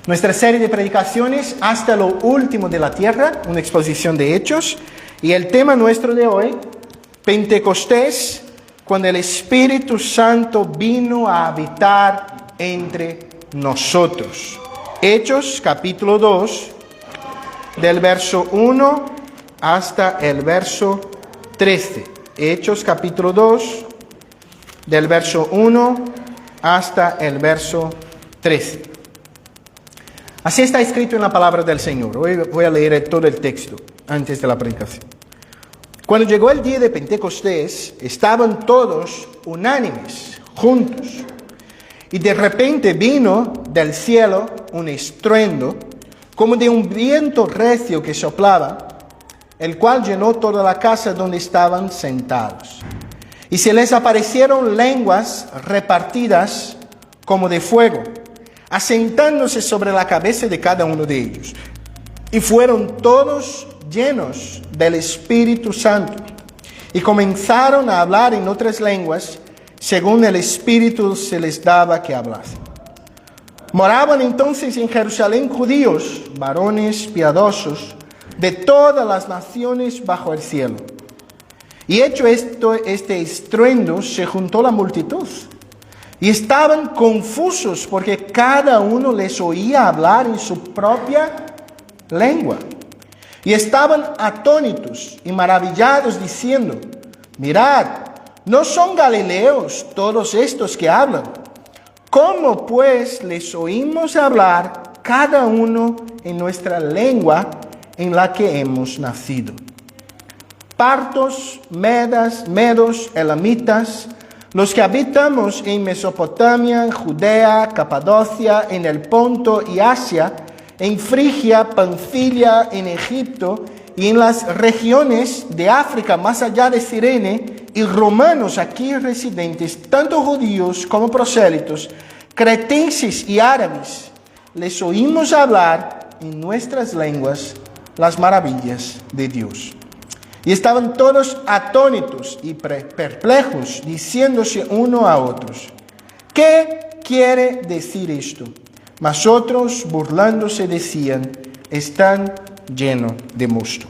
Nuestra serie de predicaciones hasta lo último de la tierra, una exposición de hechos. Y el tema nuestro de hoy, Pentecostés, cuando el Espíritu Santo vino a habitar entre nosotros. Hechos capítulo 2, del verso 1 hasta el verso 13. Hechos capítulo 2, del verso 1 hasta el verso 13. Así está escrito en la palabra del Señor. Hoy voy a leer todo el texto antes de la predicación. Cuando llegó el día de Pentecostés, estaban todos unánimes, juntos. Y de repente vino del cielo un estruendo, como de un viento recio que soplaba, el cual llenó toda la casa donde estaban sentados. Y se les aparecieron lenguas repartidas como de fuego, asentándose sobre la cabeza de cada uno de ellos. Y fueron todos llenos del Espíritu Santo, y comenzaron a hablar en otras lenguas, según el Espíritu se les daba que hablasen. Moraban entonces en Jerusalén judíos, varones piadosos, de todas las naciones bajo el cielo. Y hecho este estruendo, se juntó la multitud, y estaban confusos, porque cada uno les oía hablar en su propia lengua. Y estaban atónitos y maravillados, diciendo: mirad, ¿no son galileos todos estos que hablan? ¿Cómo pues les oímos hablar cada uno en nuestra lengua en la que hemos nacido? Partos, medos, elamitas, los que habitamos en Mesopotamia, Judea, Capadocia, en el Ponto y Asia, en Frigia, Panfilia, en Egipto y en las regiones de África más allá de Cirene, y romanos aquí residentes, tanto judíos como prosélitos, cretenses y árabes, les oímos hablar en nuestras lenguas las maravillas de Dios. Y estaban todos atónitos y perplejos, diciéndose uno a otros: ¿qué quiere decir esto? Mas otros, burlándose, decían: están llenos de mosto.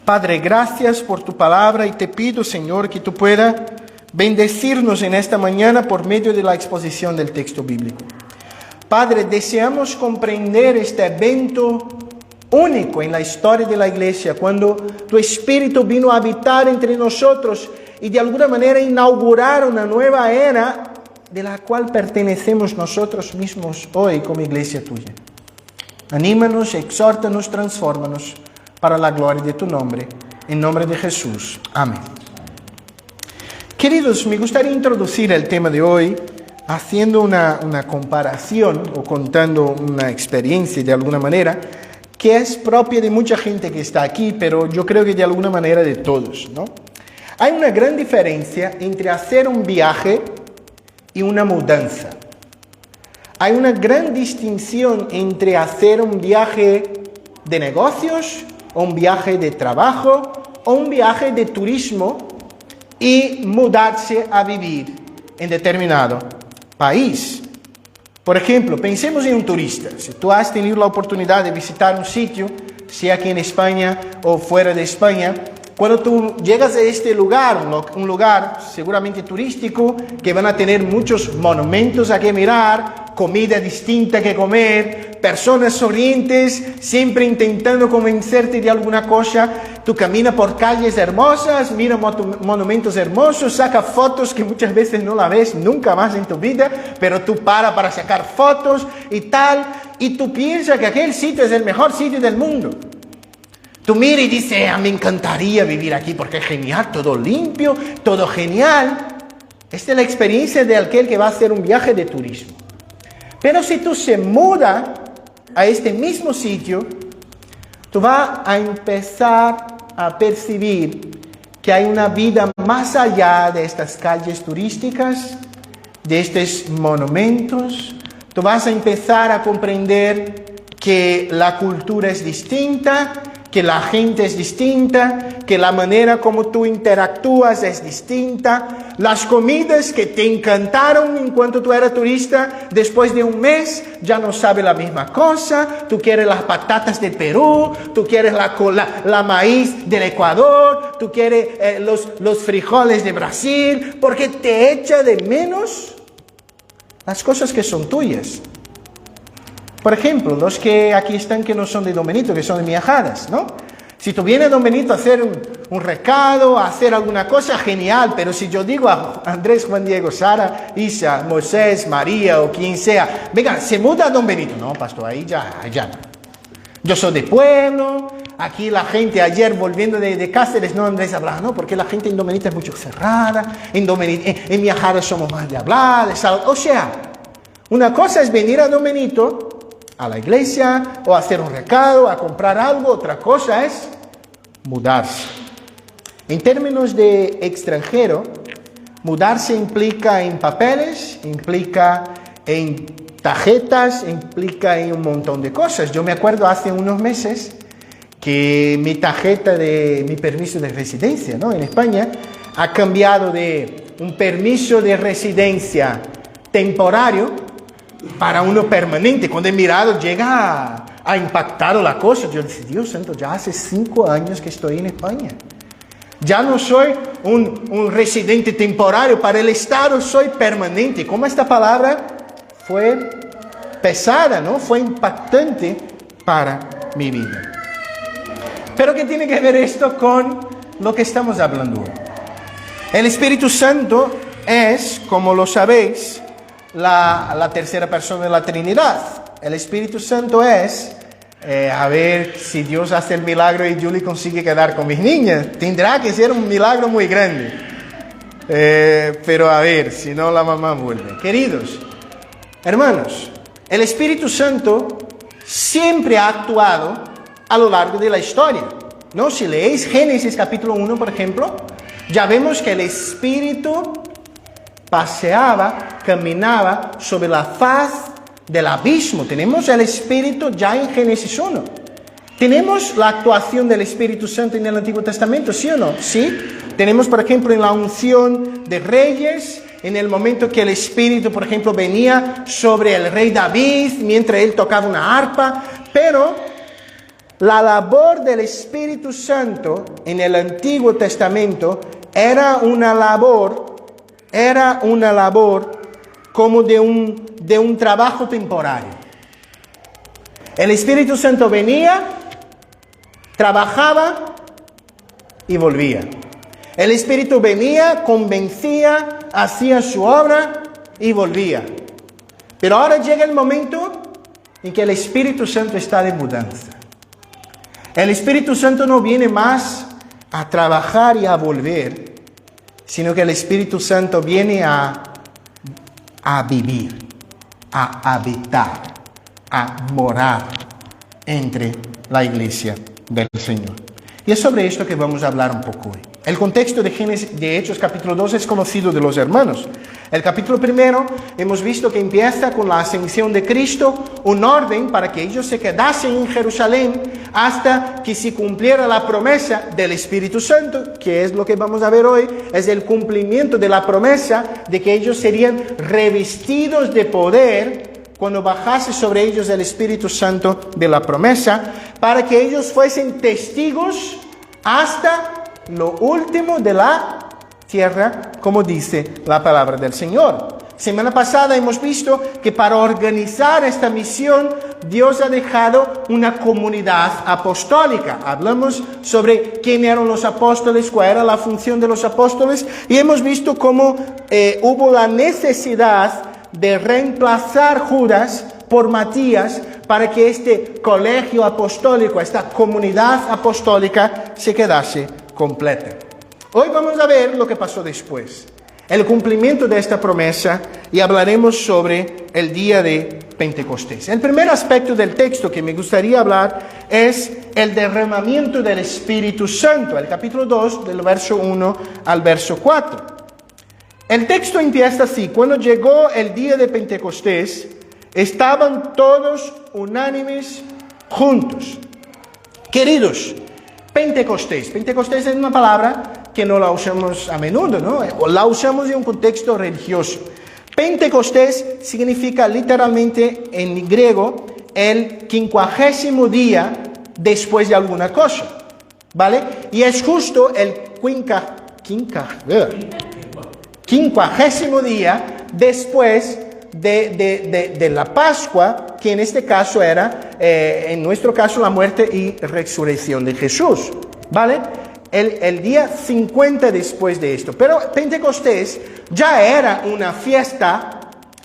Padre, gracias por tu palabra, y te pido, Señor, que tú puedas bendecirnos en esta mañana por medio de la exposición del texto bíblico. Padre, deseamos comprender este evento único en la historia de la iglesia, cuando tu Espíritu vino a habitar entre nosotros y de alguna manera inaugurar una nueva era de la cual pertenecemos nosotros mismos hoy como iglesia tuya. Anímanos, exhórtanos, transfórmanos para la gloria de tu nombre. En nombre de Jesús. Amén. Queridos, me gustaría introducir el tema de hoy haciendo una comparación o contando una experiencia de alguna manera que es propia de mucha gente que está aquí, pero yo creo que de alguna manera de todos, ¿no? Hay una gran diferencia entre hacer un viaje y una mudanza. Hay una gran distinción entre hacer un viaje de negocios, o un viaje de trabajo, o un viaje de turismo y mudarse a vivir en determinado país. Por ejemplo, pensemos en un turista. Si tú has tenido la oportunidad de visitar un sitio, sea aquí en España o fuera de España, cuando tú llegas a este lugar, un lugar seguramente turístico, que van a tener muchos monumentos a que mirar, comida distinta que comer, personas sonrientes, siempre intentando convencerte de alguna cosa. Tú caminas por calles hermosas, miras monumentos hermosos, sacas fotos que muchas veces no la ves nunca más en tu vida, pero tú paras para sacar fotos y tal, y tú piensas que aquel sitio es el mejor sitio del mundo. Tú miras y dices: me encantaría vivir aquí porque es genial, todo limpio, todo genial. Esta es la experiencia de aquel que va a hacer un viaje de turismo. Pero si tú se mudas a este mismo sitio, tú vas a empezar a percibir que hay una vida más allá de estas calles turísticas, de estos monumentos. Tú vas a empezar a comprender que la cultura es distinta, que la gente es distinta, que la manera como tú interactúas es distinta. Las comidas que te encantaron en cuanto tú eras turista, después de un mes ya no sabe la misma cosa. Tú quieres las patatas de Perú, tú quieres la maíz del Ecuador, tú quieres los frijoles de Brasil, porque te echa de menos las cosas que son tuyas. Por ejemplo, los que aquí están que no son de Don Benito, que son de Miajadas, ¿no? Si tú vienes a Don Benito a hacer un recado, a hacer alguna cosa, genial. Pero si yo digo a Andrés, Juan Diego, Sara, Isa, Moisés, María o quien sea, venga, se muda a Don Benito. No, pastor, ahí ya no. Yo soy de pueblo, aquí la gente ayer volviendo de Cáceres, no Andrés hablaba, no, porque la gente en Don Benito es mucho cerrada, en Miajadas somos más de hablar, o sea, una cosa es venir a Don Benito, a la iglesia, o hacer un recado, a comprar algo. Otra cosa es mudarse. En términos de extranjero, mudarse implica en papeles, implica en tarjetas, implica en un montón de cosas. Yo me acuerdo hace unos meses que mi tarjeta de mi permiso de residencia, ¿no?, en España ha cambiado de un permiso de residencia temporario para uno permanente. Cuando he mirado, llega a impactar la cosa. Yo dije, Dios santo, ya hace 5 años que estoy en España. Ya no soy un residente temporario, para el Estado soy permanente. Como esta palabra fue pesada, ¿no? Fue impactante para mi vida. Pero ¿qué tiene que ver esto con lo que estamos hablando hoy? El Espíritu Santo es, como lo sabéis, la tercera persona de la Trinidad. El Espíritu Santo es, a ver si Dios hace el milagro y Julie consigue quedar con mis niñas. Tendrá que ser un milagro muy grande. Pero a ver, si no la mamá vuelve. Queridos hermanos, el Espíritu Santo siempre ha actuado a lo largo de la historia, ¿no? Si leéis Génesis capítulo 1, por ejemplo, ya vemos que el Espíritu paseaba, caminaba sobre la faz del abismo. Tenemos el Espíritu ya en Génesis 1. Tenemos la actuación del Espíritu Santo en el Antiguo Testamento, ¿sí o no? Sí. Tenemos, por ejemplo, en la unción de reyes, en el momento que el Espíritu, por ejemplo, venía sobre el rey David mientras él tocaba una arpa. Pero la labor del Espíritu Santo en el Antiguo Testamento era una labor como de un trabajo temporario. El Espíritu Santo venía, trabajaba y volvía. El Espíritu venía, convencía, hacía su obra y volvía. Pero ahora llega el momento en que el Espíritu Santo está de mudanza. El Espíritu Santo no viene más a trabajar y a volver, sino que el Espíritu Santo viene a vivir, a habitar, a morar entre la iglesia del Señor. Y es sobre esto que vamos a hablar un poco hoy. El contexto de Hechos capítulo 2 es conocido de los hermanos. El capítulo 1 hemos visto que empieza con la ascensión de Cristo, un orden para que ellos se quedasen en Jerusalén hasta que se cumpliera la promesa del Espíritu Santo, que es lo que vamos a ver hoy, es el cumplimiento de la promesa de que ellos serían revestidos de poder cuando bajase sobre ellos el Espíritu Santo de la promesa, para que ellos fuesen testigos hasta lo último de la tierra, como dice la palabra del Señor. Semana pasada hemos visto que para organizar esta misión, Dios ha dejado una comunidad apostólica. Hablamos sobre quién eran los apóstoles, cuál era la función de los apóstoles, y hemos visto cómo hubo la necesidad de reemplazar Judas por Matías para que este colegio apostólico, esta comunidad apostólica se quedase completa. Hoy vamos a ver lo que pasó después, el cumplimiento de esta promesa, y hablaremos sobre el día de Pentecostés. El primer aspecto del texto que me gustaría hablar es el derramamiento del Espíritu Santo, el capítulo 2, del verso 1 al verso 4. El texto empieza así: cuando llegó el día de Pentecostés, estaban todos unánimes juntos. Queridos, Pentecostés. Pentecostés es una palabra que no la usamos a menudo, ¿no? O la usamos en un contexto religioso. Pentecostés significa literalmente en griego el 50º día después de alguna cosa, ¿vale? Y es justo el 50º día después de la Pascua, que en este caso era, en nuestro caso, la muerte y resurrección de Jesús, ¿vale? El día 50 después de esto. Pero Pentecostés ya era una fiesta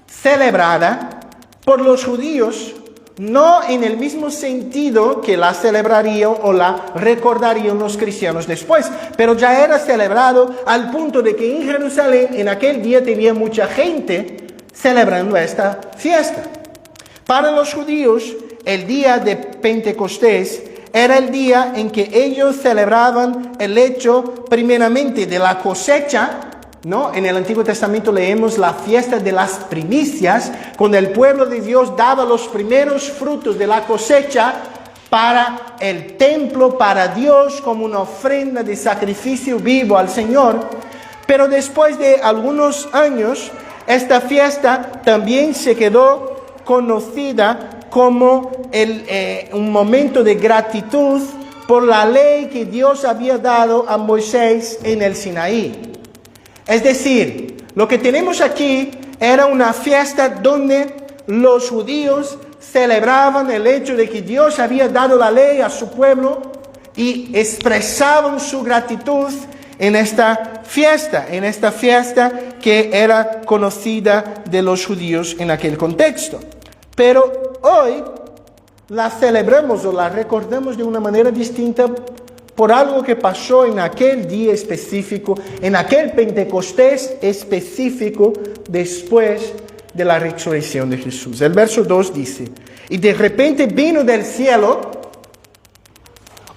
celebrada por los judíos, no en el mismo sentido que la celebrarían o la recordarían los cristianos después, pero ya era celebrado al punto de que en Jerusalén en aquel día tenía mucha gente celebrando esta fiesta. Para los judíos, el día de Pentecostés era el día en que ellos celebraban el hecho primeramente de la cosecha, ¿no? En el Antiguo Testamento leemos la fiesta de las primicias, cuando el pueblo de Dios daba los primeros frutos de la cosecha para el templo, para Dios, como una ofrenda de sacrificio vivo al Señor. Pero después de algunos años, esta fiesta también se quedó conocida como un momento de gratitud por la ley que Dios había dado a Moisés en el Sinaí. Es decir, lo que tenemos aquí era una fiesta donde los judíos celebraban el hecho de que Dios había dado la ley a su pueblo y expresaban su gratitud en esta fiesta que era conocida de los judíos en aquel contexto. Pero hoy la celebramos o la recordamos de una manera distinta por algo que pasó en aquel día específico, en aquel Pentecostés específico después de la resurrección de Jesús. El verso 2 dice: y de repente vino del cielo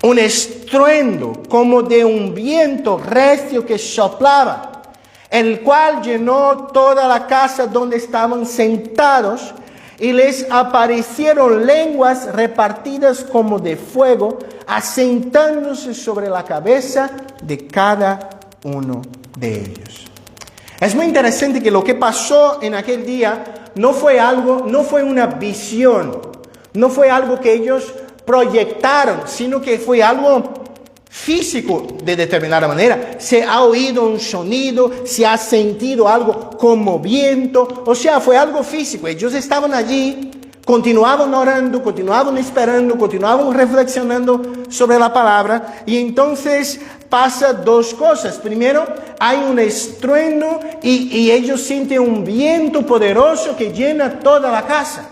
un estruendo como de un viento recio que soplaba, el cual llenó toda la casa donde estaban sentados, y les aparecieron lenguas repartidas como de fuego, asentándose sobre la cabeza de cada uno de ellos. Es muy interesante que lo que pasó en aquel día no fue una visión, no fue algo que ellos proyectaron, sino que fue algo físico de determinada manera. Se ha oído un sonido, se ha sentido algo como viento, o sea, fue algo físico. Ellos estaban allí, continuaban orando, continuaban esperando, continuaban reflexionando sobre la palabra, y entonces pasa dos cosas. Primero, hay un estruendo y ellos sienten un viento poderoso que llena toda la casa.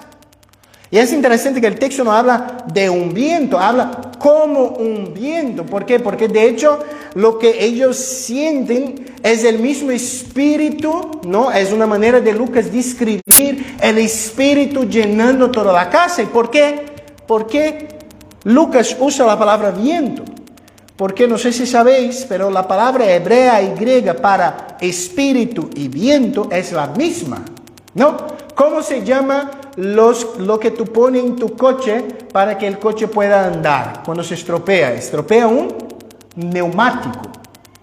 Y es interesante que el texto no habla de un viento, habla como un viento. ¿Por qué? Porque de hecho lo que ellos sienten es el mismo espíritu, ¿no? Es una manera de Lucas describir el espíritu llenando toda la casa. ¿Y por qué? Porque Lucas usa la palabra viento. Porque no sé si sabéis, pero la palabra hebrea y griega para espíritu y viento es la misma, ¿no? ¿Cómo se llama lo que tú pones en tu coche para que el coche pueda andar cuando se estropea? Estropea un neumático,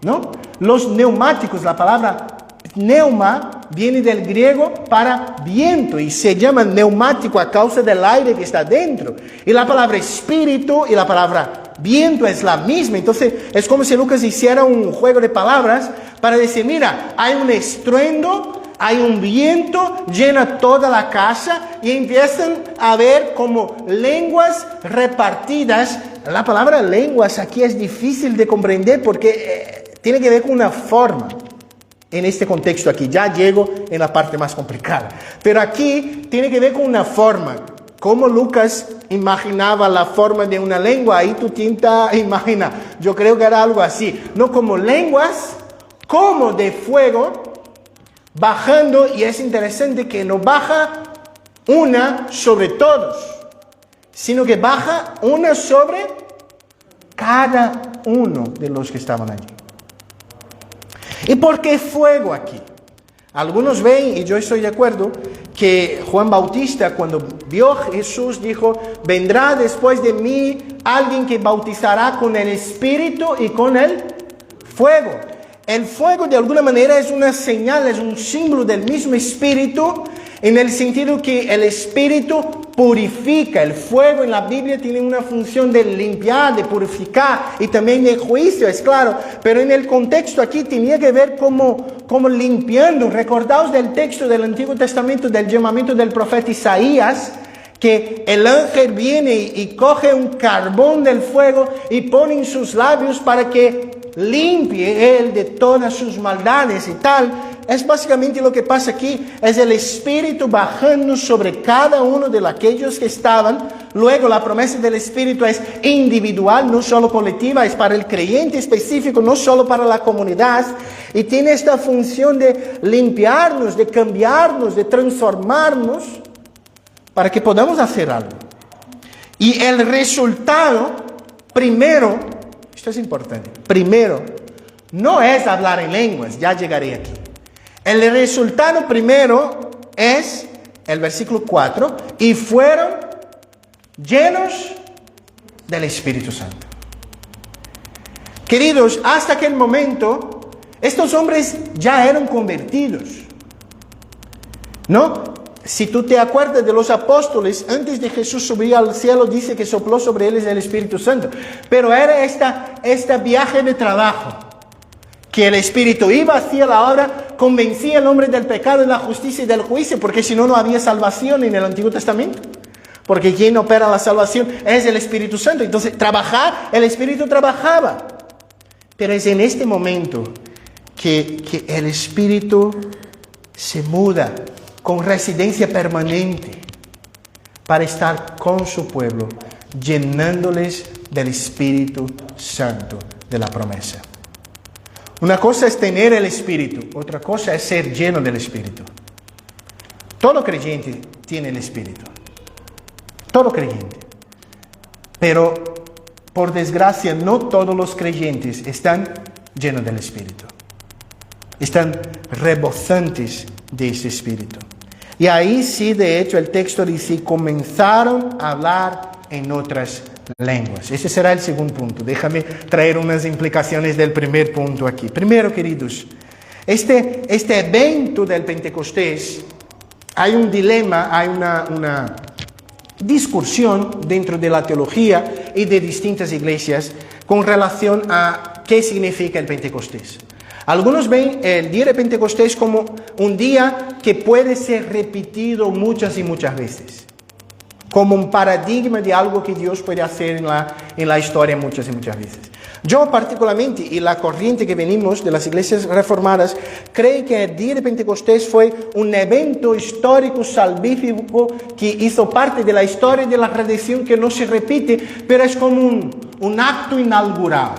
¿no? Los neumáticos, la palabra pneuma viene del griego para viento y se llama neumático a causa del aire que está dentro. Y la palabra espíritu y la palabra viento es la misma. Entonces es como si Lucas hiciera un juego de palabras para decir: mira, hay un estruendo, hay un viento, llena toda la casa, y empiezan a ver como lenguas repartidas. La palabra lenguas aquí es difícil de comprender porque tiene que ver con una forma. En este contexto aquí, ya llego en la parte más complicada. Pero aquí tiene que ver con una forma. Como Lucas imaginaba la forma de una lengua, ahí tú tienes imagina. Yo creo que era algo así. No como lenguas, como de fuego, bajando, y es interesante que no baja una sobre todos, sino que baja una sobre cada uno de los que estaban allí. ¿Y por qué fuego aquí? Algunos ven, y yo estoy de acuerdo, que Juan Bautista, cuando vio Jesús, dijo, vendrá después de mí alguien que bautizará con el Espíritu y con el fuego. El fuego de alguna manera es una señal, es un símbolo del mismo Espíritu, en el sentido que el Espíritu purifica. El fuego en la Biblia tiene una función de limpiar, de purificar y también de juicio, es claro. Pero en el contexto aquí tenía que ver como limpiando. Recordaos del texto del Antiguo Testamento, del llamamiento del profeta Isaías, que el ángel viene y coge un carbón del fuego y pone en sus labios para que limpie él de todas sus maldades y tal. Es básicamente lo que pasa aquí, es el Espíritu bajando sobre cada uno de aquellos que estaban. Luego la promesa del Espíritu es individual, no solo colectiva, es para el creyente específico, no solo para la comunidad, y tiene esta función de limpiarnos, de cambiarnos, de transformarnos, para que podamos hacer algo. Y el resultado, primero, esto es importante, primero, no es hablar en lenguas, ya llegaré aquí. El resultado primero es el versículo 4, y fueron llenos del Espíritu Santo. Queridos, hasta aquel momento, estos hombres ya eran convertidos, ¿no? Si tú te acuerdas de los apóstoles, antes de Jesús subir al cielo, dice que sopló sobre ellos el Espíritu Santo. Pero era esta viaje de trabajo, que el Espíritu iba hacia la obra, convencía al hombre del pecado, de la justicia y del juicio, porque si no, no había salvación en el Antiguo Testamento. Porque quien opera la salvación es el Espíritu Santo. Entonces, el Espíritu trabajaba. Pero es en este momento que el Espíritu se muda con residencia permanente para estar con su pueblo, llenándoles del Espíritu Santo de la promesa. Una cosa es tener el Espíritu, otra cosa es ser lleno del Espíritu. Todo creyente tiene el Espíritu. Todo creyente. Pero, por desgracia, no todos los creyentes están llenos del Espíritu. Están rebosantes de ese Espíritu. Y ahí sí, de hecho, el texto dice, comenzaron a hablar en otras lenguas. Ese será el segundo punto. Déjame traer unas implicaciones del primer punto aquí. Primero, queridos, este evento del Pentecostés, hay un dilema, hay una discusión dentro de la teología y de distintas iglesias con relación a qué significa el Pentecostés. Algunos ven el día de Pentecostés como un día que puede ser repetido muchas y muchas veces, como un paradigma de algo que Dios puede hacer en la historia muchas y muchas veces. Yo particularmente, y la corriente que venimos de las iglesias reformadas, cree que el día de Pentecostés fue un evento histórico salvífico que hizo parte de la historia de la redención, que no se repite, pero es como un acto inaugural.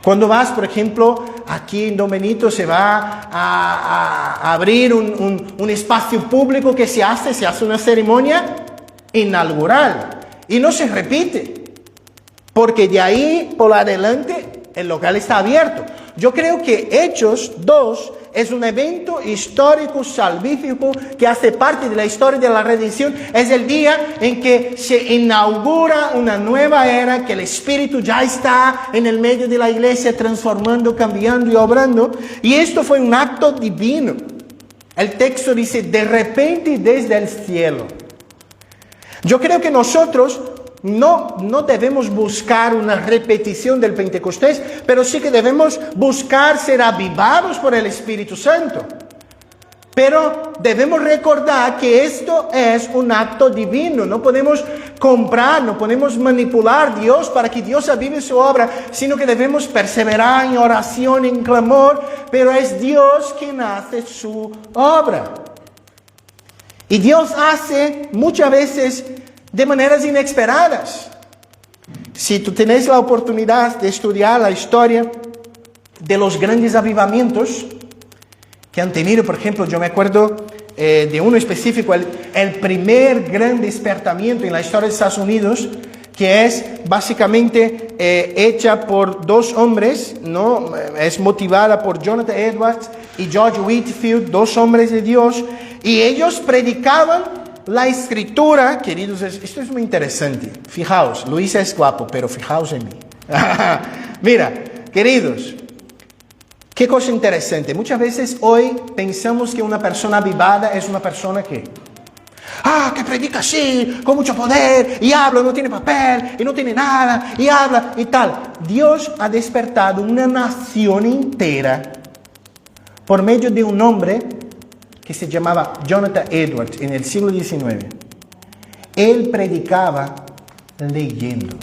Cuando vas, por ejemplo, aquí en Don Benito se va a abrir un espacio público que se hace una ceremonia inaugural y no se repite, porque de ahí por adelante el local está abierto. Yo creo que Hechos 2 es un evento histórico salvífico que hace parte de la historia de la redención. Es el día en que se inaugura una nueva era, que el Espíritu ya está en el medio de la iglesia transformando, cambiando y obrando. Y esto fue un acto divino. El texto dice, de repente desde el cielo. Yo creo que nosotros no debemos buscar una repetición del Pentecostés, pero sí que debemos buscar ser avivados por el Espíritu Santo. Pero debemos recordar que esto es un acto divino. No podemos comprar, no podemos manipular a Dios para que Dios avive su obra, sino que debemos perseverar en oración, en clamor, pero es Dios quien hace su obra. Y Dios hace muchas veces de maneras inesperadas. Si tú tenés la oportunidad de estudiar la historia de los grandes avivamientos que han tenido, por ejemplo, yo me acuerdo de uno específico, el primer gran despertamiento en la historia de Estados Unidos, que es básicamente hecha por dos hombres, ¿no? Es motivada por Jonathan Edwards y George Whitefield, dos hombres de Dios, y ellos predicaban la escritura, queridos, esto es muy interesante. Fijaos, Luisa es guapo, pero fijaos en mí. Mira, queridos, qué cosa interesante. Muchas veces hoy pensamos que una persona avivada es una persona que predica así, con mucho poder, y habla, no tiene papel, y no tiene nada, y habla, y tal. Dios ha despertado una nación entera por medio de un hombre que se llamaba Jonathan Edwards en el siglo XIX. Él predicaba leyendo.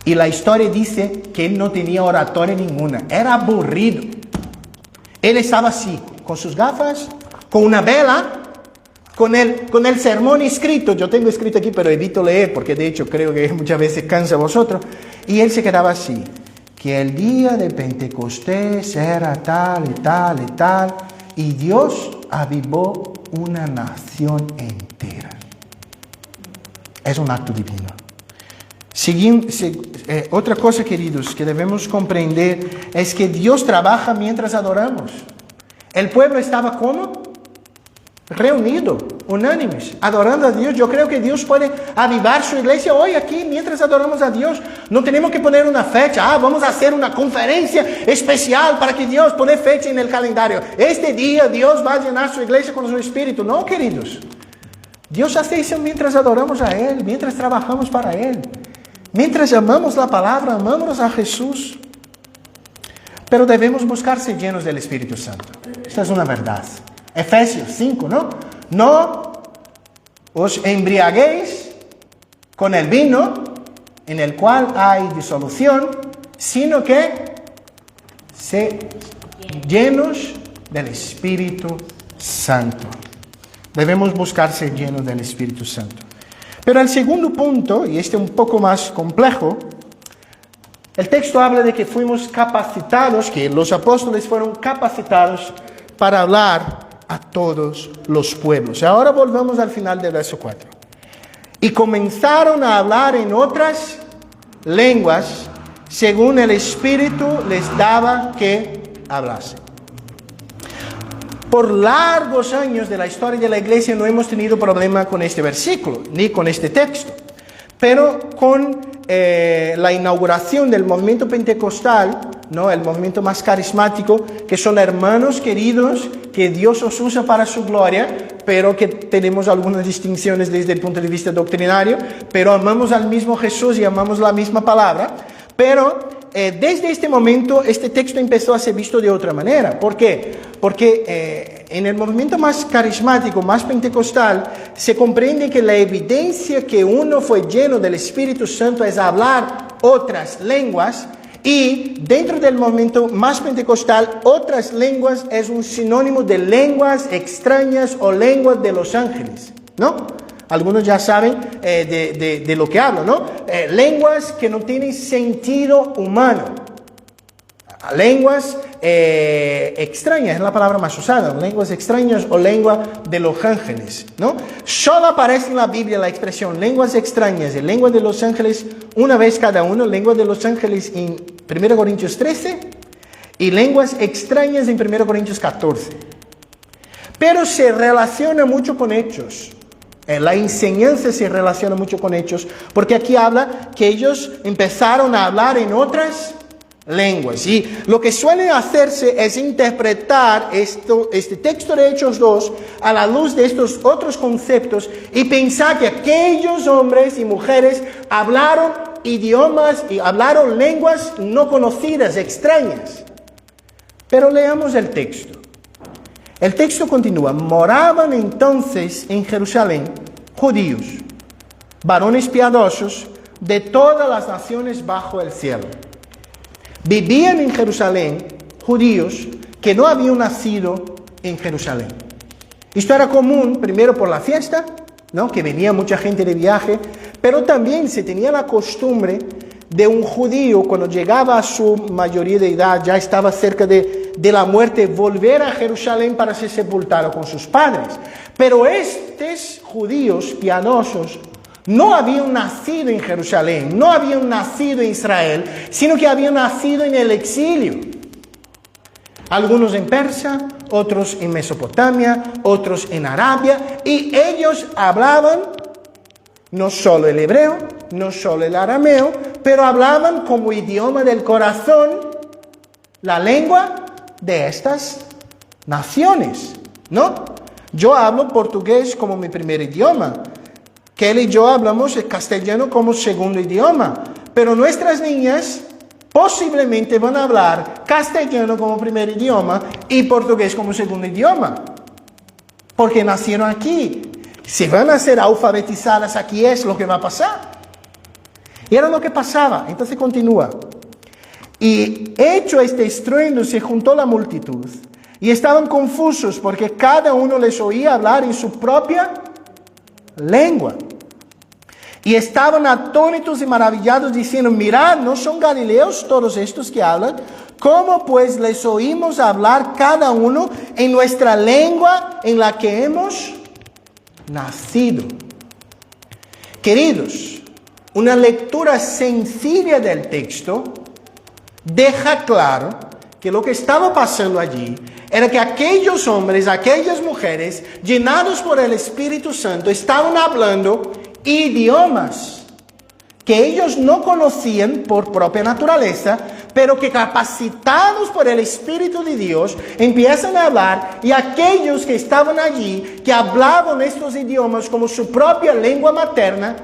Y la historia dice que él no tenía oratoria ninguna, era aburrido. Él estaba así, con sus gafas, con una vela, con el sermón escrito. Yo tengo escrito aquí, pero evito leer, porque de hecho creo que muchas veces cansa a vosotros. Y él se quedaba así, que el día de Pentecostés era tal y tal y tal, y Dios avivó una nación entera. Es un acto divino. Otra cosa, queridos, que debemos comprender es que Dios trabaja mientras adoramos. El pueblo estaba ¿cómo? Reunido, unánimes, adorando a Dios. Yo creo que Dios puede avivar su iglesia hoy aquí mientras adoramos a Dios. No tenemos que poner una fecha. Vamos a hacer una conferencia especial para que Dios pone fecha en el calendario. Este día Dios va a llenar su iglesia con su espíritu. No, queridos. Dios hace eso mientras adoramos a Él, mientras trabajamos para Él. Mientras amamos la palabra, amamos a Jesús. Pero debemos buscarse llenos del Espíritu Santo. Esta es una verdad. Efesios 5, ¿no? No os embriaguéis con el vino en el cual hay disolución, sino que se llenos del Espíritu Santo. Debemos buscarse llenos del Espíritu Santo. Pero el segundo punto, y este un poco más complejo, el texto habla de que fuimos capacitados, que los apóstoles fueron capacitados para hablar a todos los pueblos. Y ahora volvamos al final del verso 4. Y comenzaron a hablar en otras lenguas, según el Espíritu les daba que hablasen. Por largos años de la historia de la iglesia no hemos tenido problema con este versículo, ni con este texto. Pero con la inauguración del movimiento pentecostal, ¿no? El movimiento más carismático, que son hermanos queridos, que Dios os usa para su gloria, pero que tenemos algunas distinciones desde el punto de vista doctrinario, pero amamos al mismo Jesús y amamos la misma palabra. Pero desde este momento este texto empezó a ser visto de otra manera. ¿Por qué? Porque en el movimiento más carismático, más pentecostal, se comprende que la evidencia que uno fue lleno del Espíritu Santo es hablar otras lenguas. Y dentro del movimiento más pentecostal, otras lenguas es un sinónimo de lenguas extrañas o lenguas de los ángeles, ¿no? Algunos ya saben de lo que hablo, ¿no? Lenguas que no tienen sentido humano. Lenguas extrañas, es la palabra más usada. Lenguas extrañas o lengua de los ángeles, ¿no? Solo aparece en la Biblia la expresión lenguas extrañas y lengua de los ángeles una vez cada uno. Lengua de los ángeles en 1 Corintios 13 y lenguas extrañas en 1 Corintios 14. Pero se relaciona mucho con Hechos. La enseñanza se relaciona mucho con Hechos, porque aquí habla que ellos empezaron a hablar en otras lenguas. Y lo que suele hacerse es interpretar este texto de Hechos 2 a la luz de estos otros conceptos y pensar que aquellos hombres y mujeres hablaron idiomas y hablaron lenguas no conocidas, extrañas. Pero leamos el texto. El texto continúa: moraban entonces en Jerusalén judíos, varones piadosos de todas las naciones bajo el cielo. Vivían en Jerusalén judíos que no habían nacido en Jerusalén. Esto era común, primero por la fiesta, ¿no? Que venía mucha gente de viaje, pero también se tenía la costumbre de un judío, cuando llegaba a su mayoría de edad, ya estaba cerca de la muerte, volver a Jerusalén para ser sepultado con sus padres. Pero estos judíos piadosos no habían nacido en Jerusalén, no habían nacido en Israel, sino que habían nacido en el exilio. Algunos en Persia, otros en Mesopotamia, otros en Arabia, y ellos hablaban no solo el hebreo, no solo el arameo, pero hablaban como idioma del corazón la lengua de estas naciones, ¿no? Yo hablo portugués como mi primer idioma. Kelly y yo hablamos el castellano como segundo idioma, pero nuestras niñas posiblemente van a hablar castellano como primer idioma y portugués como segundo idioma, porque nacieron aquí. Si van a ser alfabetizadas aquí es lo que va a pasar. Y era lo que pasaba. Entonces continúa. Y hecho este estruendo se juntó la multitud y estaban confusos porque cada uno les oía hablar en su propia lengua. Y estaban atónitos y maravillados diciendo, mirad, ¿no son galileos todos estos que hablan? ¿Cómo pues les oímos hablar cada uno en nuestra lengua en la que hemos nacido? Queridos, una lectura sencilla del texto deja claro que lo que estaba pasando allí era que aquellos hombres, aquellas mujeres, llenados por el Espíritu Santo, estaban hablando idiomas que ellos no conocían por propia naturaleza, pero que capacitados por el Espíritu de Dios empiezan a hablar, y aquellos que estaban allí, que hablaban estos idiomas como su propia lengua materna,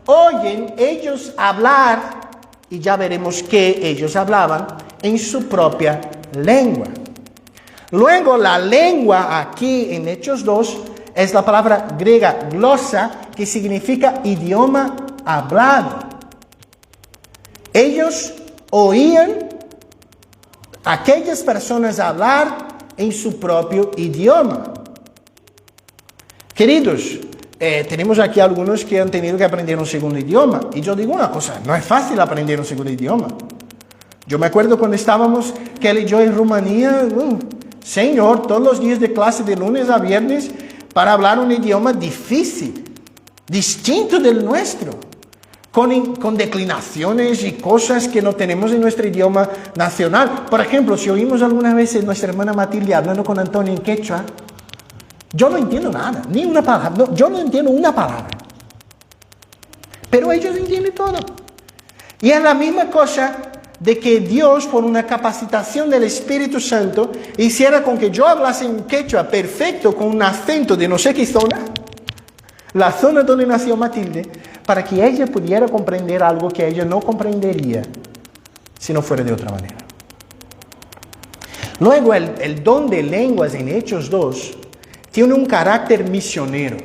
oyen ellos hablar, y ya veremos que ellos hablaban en su propia lengua. Luego la lengua aquí en Hechos 2 es la palabra griega glosa, que significa idioma hablado. Ellos oían a aquellas personas hablar en su propio idioma. Queridos, tenemos aquí algunos que han tenido que aprender un segundo idioma. Y yo digo una cosa, no es fácil aprender un segundo idioma. Yo me acuerdo cuando estábamos, Kelly y yo, en Rumanía, Señor, todos los días de clase de lunes a viernes para hablar un idioma difícil, distinto del nuestro, con declinaciones y cosas que no tenemos en nuestro idioma nacional. Por ejemplo, si oímos alguna vez a nuestra hermana Matilde hablando con Antonio en quechua, yo no entiendo nada, ni una palabra, no, yo no entiendo una palabra, pero ellos entienden todo. Y es la misma cosa de que Dios, por una capacitación del Espíritu Santo, hiciera con que yo hablase en quechua perfecto, con un acento de no sé qué zona, la zona donde nació Matilde, para que ella pudiera comprender algo que ella no comprendería si no fuera de otra manera. Luego, el don de lenguas en Hechos 2 tiene un carácter misionero.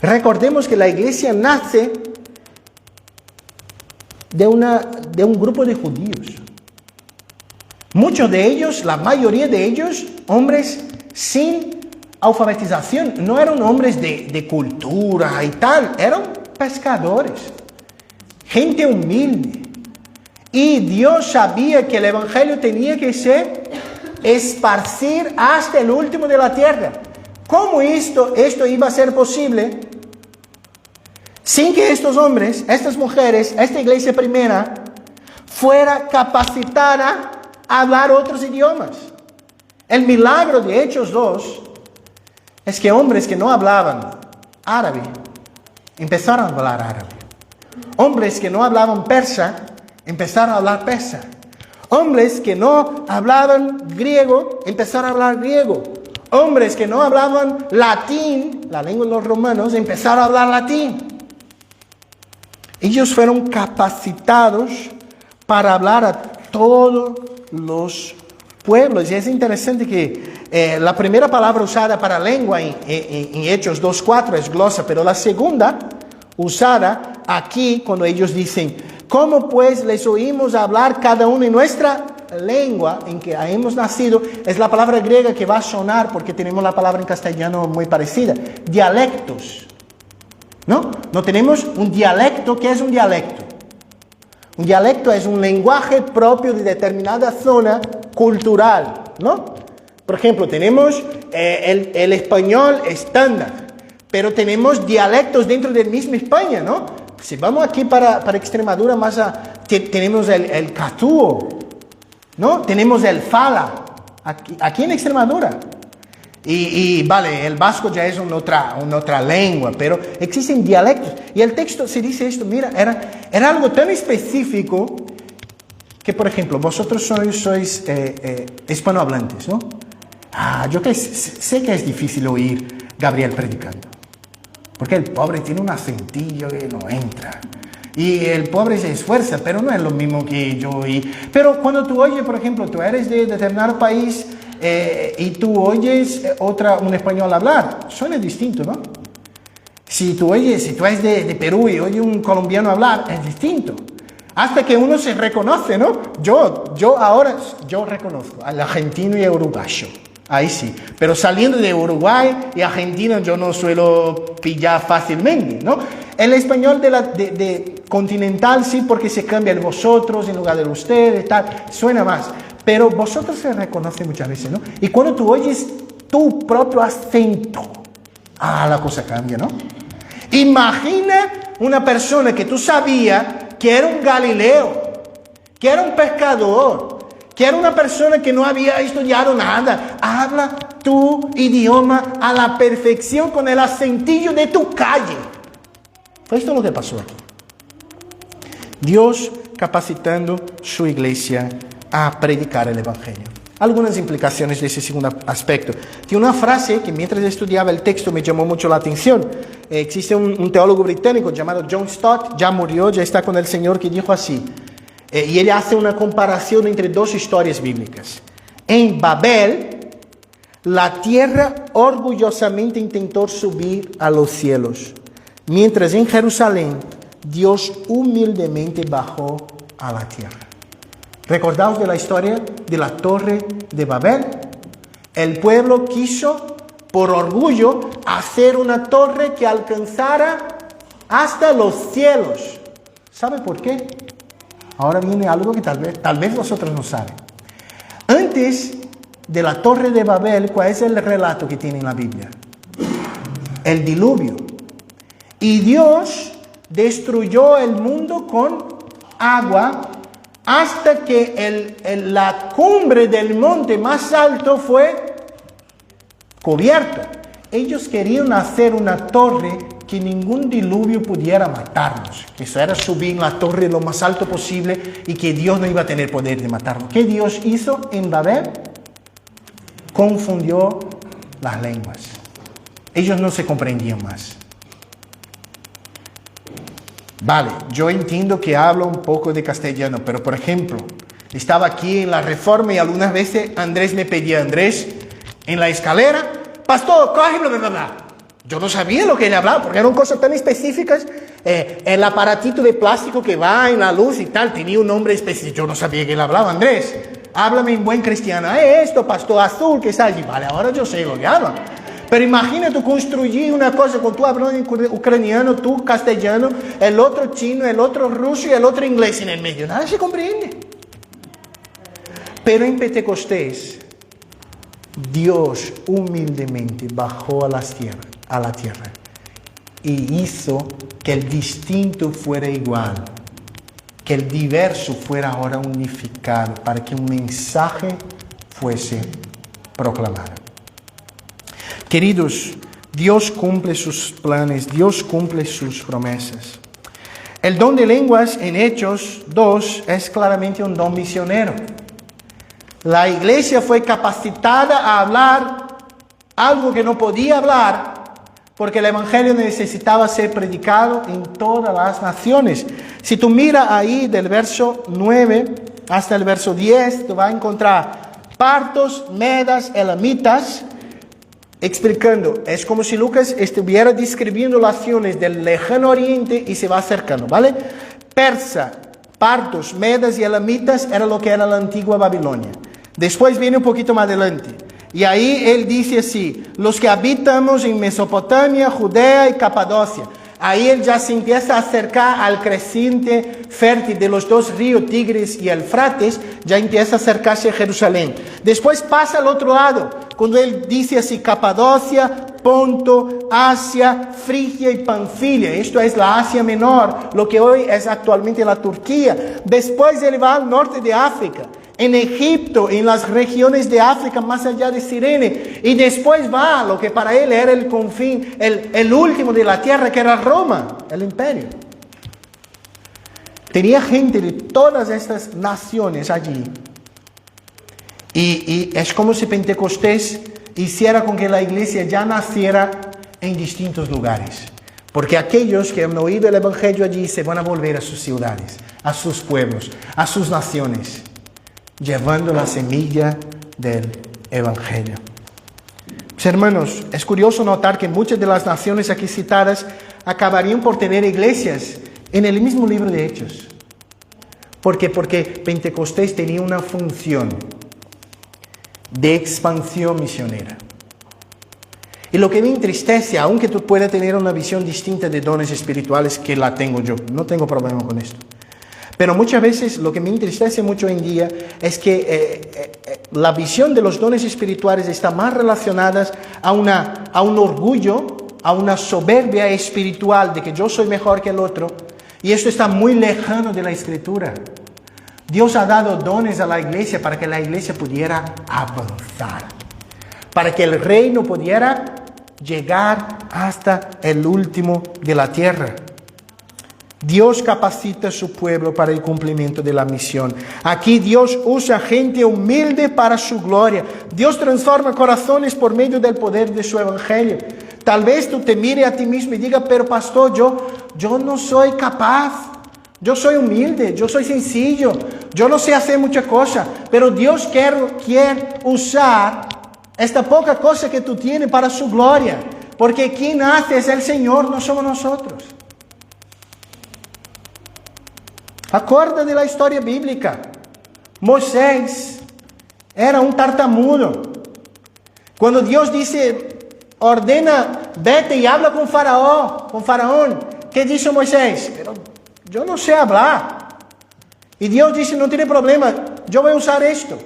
Recordemos que la iglesia nace de un grupo de judíos. Muchos de ellos, la mayoría de ellos, hombres sin alfabetización, no eran hombres de cultura y tal, eran pescadores, gente humilde. Y Dios sabía que el evangelio tenía que ser esparcir hasta el último de la tierra. ¿Cómo esto iba a ser posible sin que estos hombres, estas mujeres, esta iglesia primera fuera capacitada a hablar otros idiomas? El milagro de Hechos 2 es que hombres que no hablaban árabe empezaron a hablar árabe. Hombres que no hablaban persa empezaron a hablar persa. Hombres que no hablaban griego empezaron a hablar griego. Hombres que no hablaban latín, la lengua de los romanos, empezaron a hablar latín. Ellos fueron capacitados para hablar a todos los pueblos. Y es interesante que la primera palabra usada para lengua en Hechos 2:4 es glosa, pero la segunda usada aquí cuando ellos dicen, ¿cómo pues les oímos hablar cada uno en nuestra lengua en que hemos nacido? Es la palabra griega que va a sonar porque tenemos la palabra en castellano muy parecida. Dialectos. ¿No? No tenemos un dialecto. ¿Qué es un dialecto? Un dialecto es un lenguaje propio de determinada zona cultural, ¿no? Por ejemplo, tenemos el español estándar, pero tenemos dialectos dentro del mismo España, ¿no? Si vamos aquí para Extremadura, tenemos el catúo, ¿no? Tenemos el fala. aquí en Extremadura. Y vale, el vasco ya es una otra lengua, pero existen dialectos. Y el texto se dice esto, mira, era algo tan específico que, por ejemplo, vosotros sois hispanohablantes, ¿no? Yo sé que es difícil oír Gabriel predicando, porque el pobre tiene un acentillo que no entra. Y el pobre se esfuerza, pero no es lo mismo que yo oí. Pero cuando tú oyes, por ejemplo, tú eres de determinado país y tú oyes un español hablar, suena distinto, ¿no? Si tú eres de Perú y oyes un colombiano hablar, es distinto. Hasta que uno se reconoce, ¿no? Yo ahora reconozco al argentino y al uruguayo. Ahí sí. Pero saliendo de Uruguay y Argentina yo no suelo pillar fácilmente, ¿no? El español de continental sí, porque se cambia el vosotros en lugar de ustedes, tal, suena más. Pero vosotros se reconoce muchas veces, ¿no? Y cuando tú oyes tu propio acento, la cosa cambia, ¿no? Imagina una persona que tú sabías que era un Galileo, que era un pescador, que era una persona que no había estudiado nada. Habla tu idioma a la perfección con el acentillo de tu calle. Fue esto lo que pasó aquí. Dios capacitando su iglesia a predicar el Evangelio. Algunas implicaciones de ese segundo aspecto. Tiene una frase que mientras estudiaba el texto me llamó mucho la atención. Existe un teólogo británico llamado John Stott, ya murió, ya está con el Señor, que dijo así. Y él hace una comparación entre dos historias bíblicas. En Babel, la tierra orgullosamente intentó subir a los cielos, mientras en Jerusalén, Dios humildemente bajó a la tierra. ¿Recordaos de la historia de la torre de Babel? El pueblo quiso, por orgullo, hacer una torre que alcanzara hasta los cielos. ¿Sabe por qué? Ahora viene algo que tal vez vosotros no saben. Antes de la torre de Babel, ¿cuál es el relato que tiene en la Biblia? El diluvio. Y Dios destruyó el mundo con agua hasta que la cumbre del monte más alto fue cubierto. Ellos querían hacer una torre que ningún diluvio pudiera matarnos. Que eso era subir la torre lo más alto posible y que Dios no iba a tener poder de matarnos. ¿Qué Dios hizo en Babel? Confundió las lenguas. Ellos no se comprendían más. Vale, yo entiendo que hablo un poco de castellano, pero por ejemplo, estaba aquí en la Reforma y algunas veces Andrés me pedía, Andrés, en la escalera, pastor, cógelo, bla, bla, bla. Yo no sabía lo que él hablaba, porque eran cosas tan específicas. El aparatito de plástico que va en la luz y tal, tenía un nombre específico. Yo no sabía que él hablaba. Andrés, háblame en buen cristiano. Esto, pastor azul, que está allí. Vale, ahora yo sé lo que habla. Pero imagina tú construir una cosa con tú hablando en ucraniano, tú castellano, el otro chino, el otro ruso y el otro inglés en el medio. Nada se comprende. Pero en Pentecostés, Dios humildemente bajó a la tierra y hizo que el distinto fuera igual, que el diverso fuera ahora unificado, para que un mensaje fuese proclamado. Queridos, Dios cumple sus planes, Dios cumple sus promesas. El don de lenguas en Hechos 2 es claramente un don misionero. La iglesia fue capacitada a hablar algo que no podía hablar porque el evangelio necesitaba ser predicado en todas las naciones. Si tú miras ahí del verso 9 hasta el verso 10, tú vas a encontrar partos, medas, elamitas, explicando. Es como si Lucas estuviera describiendo las naciones del lejano oriente y se va acercando, ¿vale? Persa, partos, medas y elamitas era lo que era la antigua Babilonia. Después viene un poquito más adelante. Y ahí él dice así, los que habitamos en Mesopotamia, Judea y Capadocia. Ahí él ya se empieza a acercar al creciente fértil de los dos ríos Tigris y Eufrates, ya empieza a acercarse a Jerusalén. Después pasa al otro lado, cuando él dice así, Capadocia, Ponto, Asia, Frigia y Panfilia. Esto es la Asia Menor, lo que hoy es actualmente la Turquía. Después él va al norte de África. en Egipto, en las regiones de África, más allá de Cirene. Y después va a lo que para él era el confín, el último de la tierra, que era Roma, el imperio. Tenía gente de todas estas naciones allí. Y es como si Pentecostés hiciera con que la iglesia ya naciera en distintos lugares. Porque aquellos que han oído el evangelio allí se van a volver a sus ciudades, a sus pueblos, a sus naciones, llevando la semilla del evangelio. Pues, hermanos, es curioso notar que muchas de las naciones aquí citadas acabarían por tener iglesias en el mismo libro de Hechos. ¿Por qué? Porque Pentecostés tenía una función de expansión misionera. Y lo que me entristece, aunque tú puedas tener una visión distinta de dones espirituales, que la tengo yo, no tengo problema con esto. Pero muchas veces lo que me entristece mucho hoy en día es que la visión de los dones espirituales está más relacionada a un orgullo, a una soberbia espiritual de que yo soy mejor que el otro. Y esto está muy lejano de la Escritura. Dios ha dado dones a la iglesia para que la iglesia pudiera avanzar, para que el reino pudiera llegar hasta el último de la tierra. Dios capacita a su pueblo para el cumplimiento de la misión. Aquí Dios usa gente humilde para su gloria. Dios transforma corazones por medio del poder de su evangelio. Tal vez tú te mires a ti mismo y digas, pero pastor, yo no soy capaz. Yo soy humilde, yo soy sencillo, yo no sé hacer muchas cosas, pero Dios quiere usar esta poca cosa que tú tienes para su gloria, porque quien hace es el Señor, no somos nosotros. Acorda de la historia bíblica. Moisés era un tartamudo. Cuando Dios dice, ordena, vete y habla con Faraón, ¿qué dice Moisés? Pero yo no sé hablar. Y Dios dice, no tiene problema, yo voy a usar esto.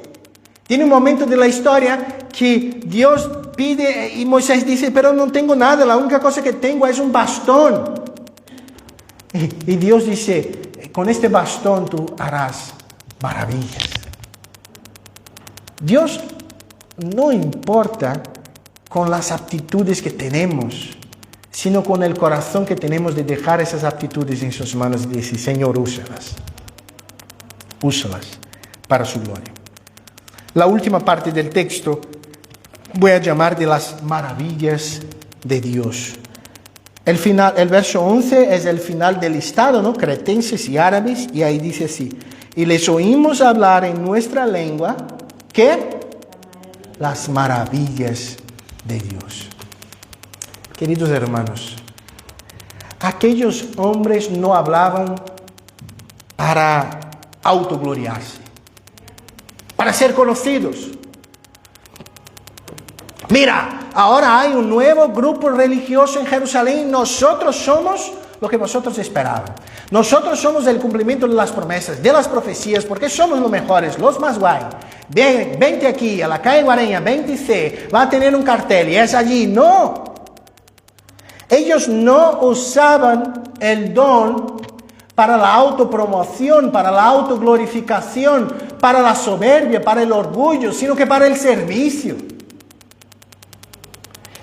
Tiene un momento de la historia que Dios pide y Moisés dice, pero no tengo nada, la única cosa que tengo es un bastón. Y Dios dice, con este bastón tú harás maravillas. Dios no importa con las aptitudes que tenemos, sino con el corazón que tenemos de dejar esas aptitudes en sus manos y decir, Señor, úsalas para su gloria. La última parte del texto voy a llamar de las maravillas de Dios. El verso 11 es el final del listado, ¿no? Cretenses y árabes, y ahí dice así, y les oímos hablar en nuestra lengua, ¿qué? Las maravillas de Dios. Queridos hermanos, aquellos hombres no hablaban para autogloriarse, para ser conocidos. Mira, ahora hay un nuevo grupo religioso en Jerusalén, nosotros somos lo que vosotros esperaban. Nosotros somos el cumplimiento de las promesas, de las profecías, porque somos los mejores, los más guay. Vente aquí, a la calle Guareña, 20C, va a tener un cartel y es allí. No. Ellos no usaban el don para la autopromoción, para la autoglorificación, para la soberbia, para el orgullo, sino que para el servicio.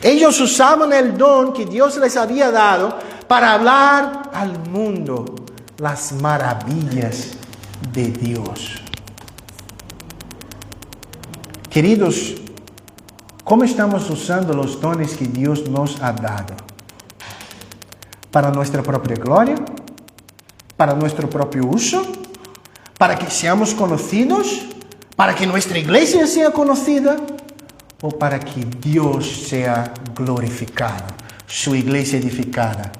Ellos usaban el don que Dios les había dado para hablar al mundo las maravillas de Dios. Queridos, ¿cómo estamos usando los dones que Dios nos ha dado? ¿Para nuestra propia gloria? ¿Para nuestro propio uso? ¿Para que seamos conocidos? ¿Para que nuestra iglesia sea conocida? ¿O para que Dios sea glorificado, su iglesia edificada?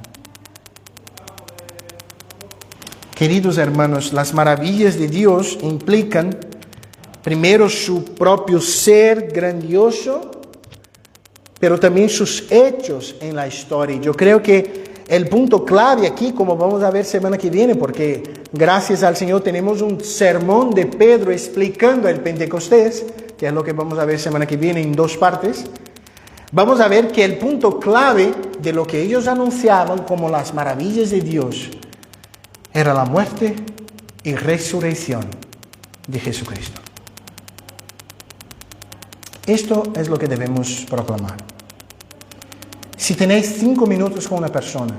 Queridos hermanos, las maravillas de Dios implican primero su propio ser grandioso, pero también sus hechos en la historia. Yo creo que el punto clave aquí, como vamos a ver semana que viene, porque gracias al Señor tenemos un sermón de Pedro explicando el Pentecostés, que es lo que vamos a ver semana que viene en 2 partes. Vamos a ver que el punto clave de lo que ellos anunciaban como las maravillas de Dios era la muerte y resurrección de Jesucristo. Esto es lo que debemos proclamar. Si tenéis 5 minutos con una persona,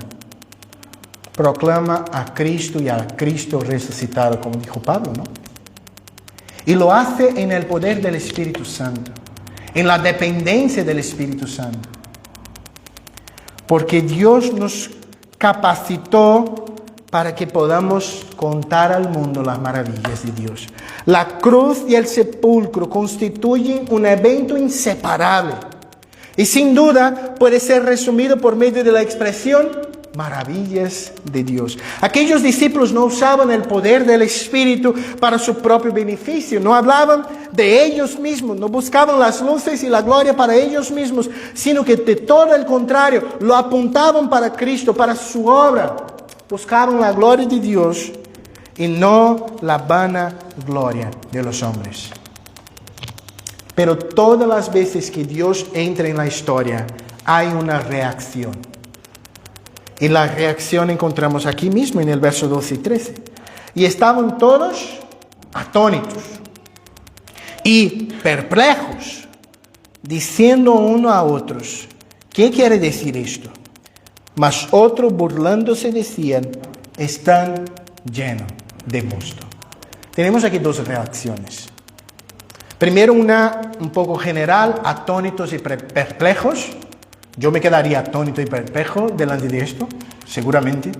proclama a Cristo y a Cristo resucitado, como dijo Pablo, ¿no? Y lo hace en el poder del Espíritu Santo, en la dependencia del Espíritu Santo. Porque Dios nos capacitó para que podamos contar al mundo las maravillas de Dios. La cruz y el sepulcro constituyen un evento inseparable. Y sin duda puede ser resumido por medio de la expresión maravillas de Dios. Aquellos discípulos no usaban el poder del Espíritu para su propio beneficio, no hablaban de ellos mismos, no buscaban las luces y la gloria para ellos mismos, sino que de todo el contrario, lo apuntaban para Cristo, para su obra. Buscaban la gloria de Dios y no la vana gloria de los hombres. Pero todas las veces que Dios entra en la historia, hay una reacción. Y la reacción encontramos aquí mismo en el verso 12 y 13. Y estaban todos atónitos y perplejos, diciendo uno a otros, ¿qué quiere decir esto? Mas otros burlándose decían, están llenos de mosto. Tenemos aquí dos reacciones. Primero una un poco general, atónitos y perplejos. Yo me quedaría atónito y perplejo delante de esto, seguramente.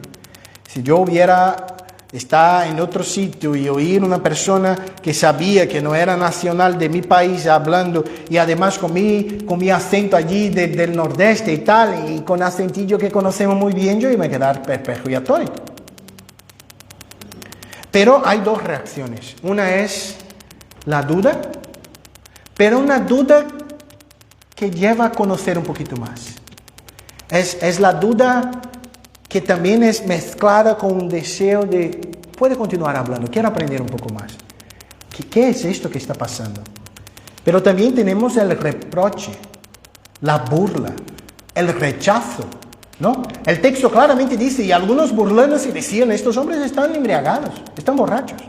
Si yo hubiera estado en otro sitio y oír una persona que sabía que no era nacional de mi país hablando y además con mi acento allí del nordeste y tal, y con acentillo que conocemos muy bien, yo iba a quedar perplejo y atónito. Pero hay dos reacciones. Una es la duda, pero una duda que lleva a conocer un poquito más. Es la duda que también es mezclada con un deseo de, puede continuar hablando, quiero aprender un poco más. ¿Qué es esto que está pasando? Pero también tenemos el reproche, la burla, el rechazo, ¿no? El texto claramente dice, y algunos burlándose decían, estos hombres están embriagados, están borrachos.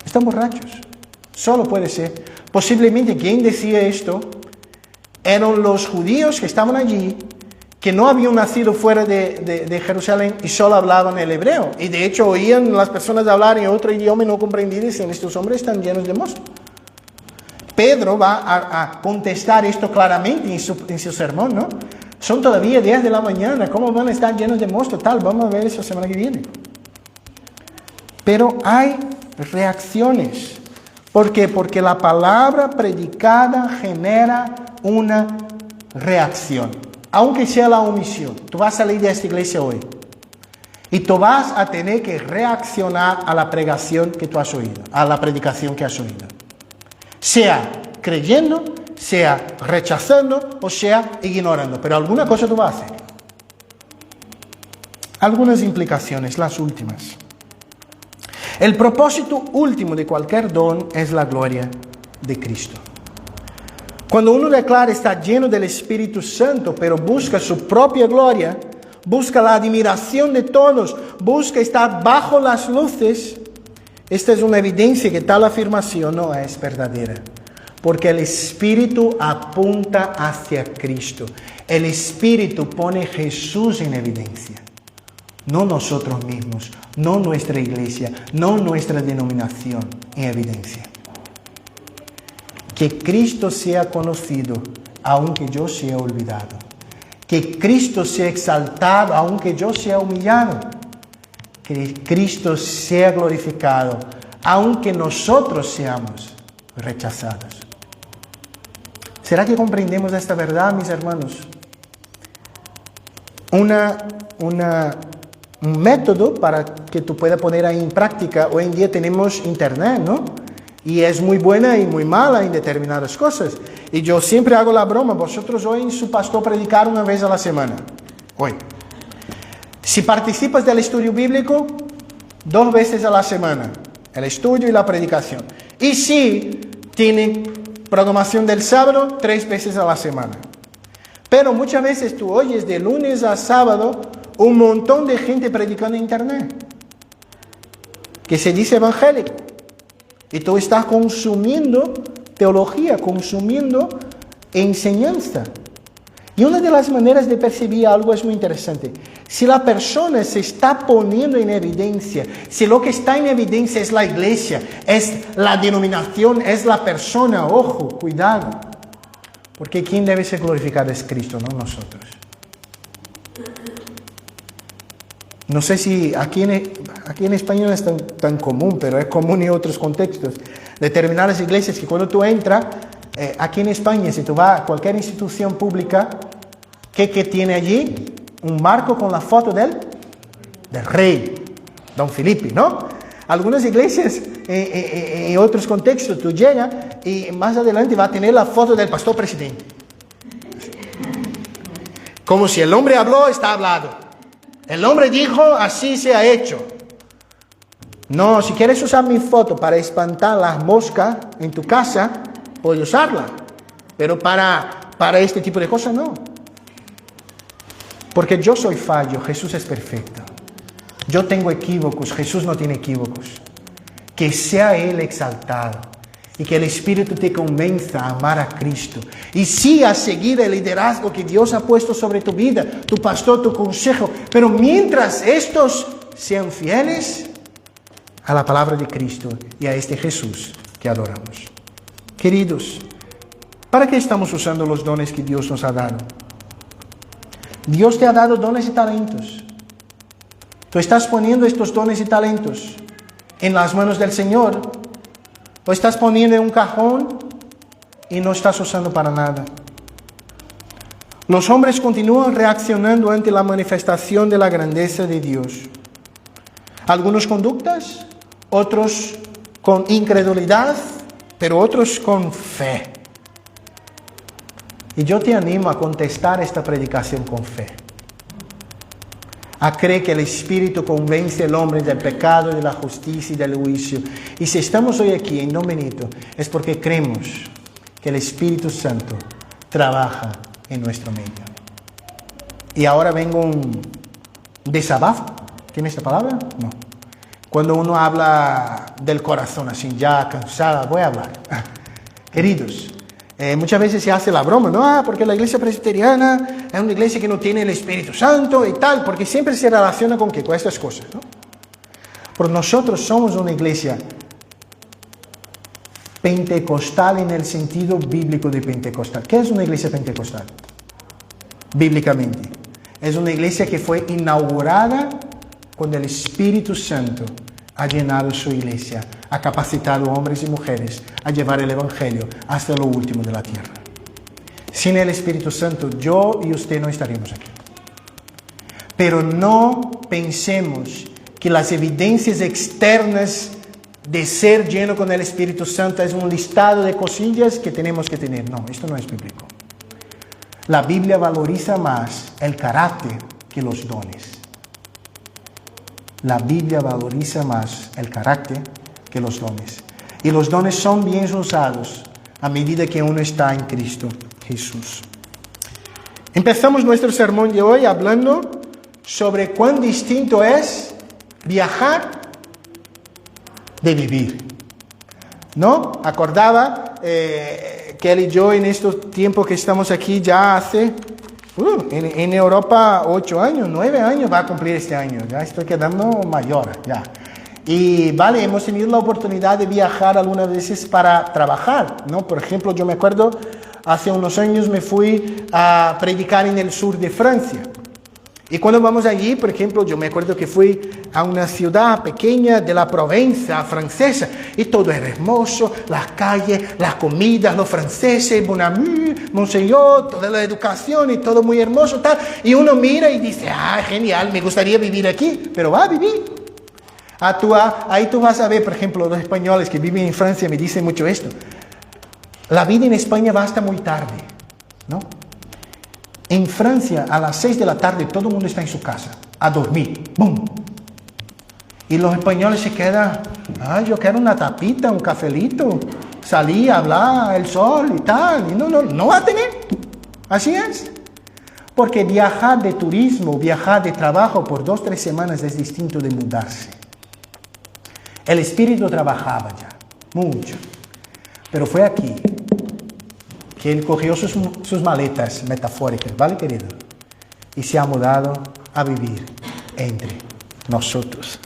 Están borrachos. Solo puede ser. Posiblemente quien decía esto eran los judíos que estaban allí, que no habían nacido fuera de Jerusalén y solo hablaban el hebreo. Y de hecho oían las personas hablar en otro idioma y no comprendían y decían, estos hombres están llenos de mosto. Pedro va a contestar esto claramente en su sermón, ¿no? Son todavía 10 de la mañana, ¿cómo van a estar llenos de mosto? Tal, vamos a ver eso la semana que viene. Pero hay reacciones. ¿Por qué? Porque la palabra predicada genera una reacción, aunque sea la omisión. Tú vas a salir de esta iglesia hoy y tú vas a tener que reaccionar a la predicación que tú has oído, a la predicación que has oído. Sea creyendo, sea rechazando o sea ignorando, pero alguna cosa tú vas a hacer. Algunas implicaciones, las últimas. El propósito último de cualquier don es la gloria de Cristo. Cuando uno declara estar lleno del Espíritu Santo, pero busca su propia gloria, busca la admiración de todos, busca estar bajo las luces, esta es una evidencia que tal afirmación no es verdadera. Porque el Espíritu apunta hacia Cristo. El Espíritu pone a Jesús en evidencia. No nosotros mismos, no nuestra iglesia, no nuestra denominación en evidencia. Que Cristo sea conocido, aunque yo sea olvidado. Que Cristo sea exaltado, aunque yo sea humillado. Que Cristo sea glorificado, aunque nosotros seamos rechazados. ¿Será que comprendemos esta verdad, mis hermanos? Un método para que tú puedas poner ahí en práctica. Hoy en día tenemos internet, ¿no? Y es muy buena y muy mala en determinadas cosas. Y yo siempre hago la broma. Vosotros oyen su pastor predicar una vez a la semana. Hoy. Si participas del estudio bíblico, 2 veces a la semana. El estudio y la predicación. Y si tiene programación del sábado, 3 veces a la semana. Pero muchas veces tú oyes de lunes a sábado un montón de gente predicando en internet que se dice evangélico y tú estás consumiendo teología, consumiendo enseñanza. Y una de las maneras de percibir algo es muy interesante. Si la persona se está poniendo en evidencia, si lo que está en evidencia es la iglesia, es la denominación, es la persona, ojo, cuidado. Porque quien debe ser glorificado es Cristo, no nosotros. No sé si aquí en España no es tan común, pero es común en otros contextos. Determinadas iglesias que cuando tú entras, aquí en España, si tú vas a cualquier institución pública, ¿qué tiene allí? Un marco con la foto del rey, Don Felipe, ¿no? Algunas iglesias, en otros contextos, tú llegas y más adelante va a tener la foto del pastor presidente. Como si el hombre habló, está hablado. El hombre dijo, así se ha hecho. No, si quieres usar mi foto para espantar las moscas en tu casa, puedes usarla. Pero para este tipo de cosas, no. Porque yo soy fallo, Jesús es perfecto. Yo tengo equívocos, Jesús no tiene equívocos. Que sea Él exaltado y que el Espíritu te convenza a amar a Cristo. Y sí a seguir el liderazgo que Dios ha puesto sobre tu vida, tu pastor, tu consejo. Pero mientras estos sean fieles a la palabra de Cristo y a este Jesús que adoramos. Queridos, ¿para qué estamos usando los dones que Dios nos ha dado? Dios te ha dado dones y talentos. ¿Tú estás poniendo estos dones y talentos en las manos del Señor? ¿O estás poniendo en un cajón y no estás usando para nada? Los hombres continúan reaccionando ante la manifestación de la grandeza de Dios. Algunos conductas, otros con incredulidad, pero otros con fe. Y yo te animo a contestar esta predicación con fe. A creer que el Espíritu convence al hombre del pecado, de la justicia y del juicio. Y si estamos hoy aquí en Don Benito, es porque creemos que el Espíritu Santo trabaja en nuestro medio. Y ahora vengo un desabajo. ¿Tiene esta palabra? No. Cuando uno habla del corazón, así ya cansada, voy a hablar. Queridos, muchas veces se hace la broma, ¿no? Porque la iglesia presbiteriana es una iglesia que no tiene el Espíritu Santo y tal, porque siempre se relaciona con estas cosas, ¿no? Pero nosotros somos una iglesia pentecostal en el sentido bíblico de pentecostal. ¿Qué es una iglesia pentecostal? Bíblicamente. Es una iglesia que fue inaugurada cuando el Espíritu Santo ha llenado su iglesia, ha capacitado hombres y mujeres a llevar el Evangelio hasta lo último de la tierra. Sin el Espíritu Santo, yo y usted no estaríamos aquí. Pero no pensemos que las evidencias externas de ser lleno con el Espíritu Santo es un listado de cosillas que tenemos que tener. No, esto no es bíblico. La Biblia valoriza más el carácter que los dones. La Biblia valoriza más el carácter que los dones. Y los dones son bien usados a medida que uno está en Cristo Jesús. Empezamos nuestro sermón de hoy hablando sobre cuán distinto es viajar de vivir. ¿No? Acordaba que él y yo en estos tiempos que estamos aquí ya hace... en Europa 8 años, 9 años va a cumplir este año. Ya estoy quedando mayor, ya. Y vale, hemos tenido la oportunidad de viajar algunas veces para trabajar, ¿no? Por ejemplo, yo me acuerdo, hace unos años me fui a predicar en el sur de Francia. Y cuando vamos allí, por ejemplo, yo me acuerdo que fui a una ciudad pequeña de la Provenza francesa y todo era hermoso, las calles, las comidas, los franceses, bon ami, monseñor, toda la educación y todo muy hermoso, tal. Y uno mira y dice, genial, me gustaría vivir aquí, pero va a vivir. Ahí tú vas a ver, por ejemplo, los españoles que viven en Francia me dicen mucho esto. La vida en España va hasta muy tarde, ¿no? En Francia, a las 6 de la tarde, todo el mundo está en su casa, a dormir. ¡Bum! Y los españoles se quedan, yo quiero una tapita, un cafelito, salir a hablar, el sol y tal. Y no va a tener. Así es. Porque viajar de turismo, viajar de trabajo por 2 o 3 semanas es distinto de mudarse. El Espíritu trabajaba ya, mucho. Pero fue aquí que Él cogió sus maletas metafóricas, ¿vale, querido? Y se ha mudado a vivir entre nosotros.